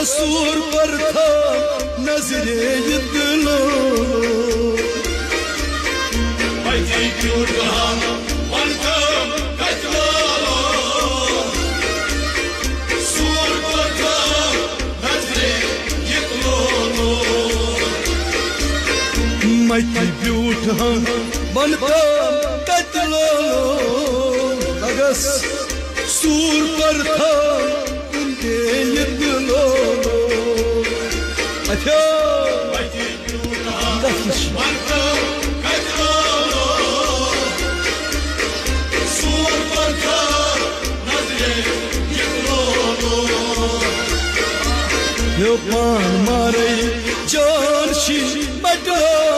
सूर पर था नजरे दिलो Mighty beautiful, बनता कचलो अगस सूर पर था उनके ये दिलो अच्छा Mighty beautiful, बनता कचलो सूर पर था नजरे ये दिलो यो पान मारे जान शी मटो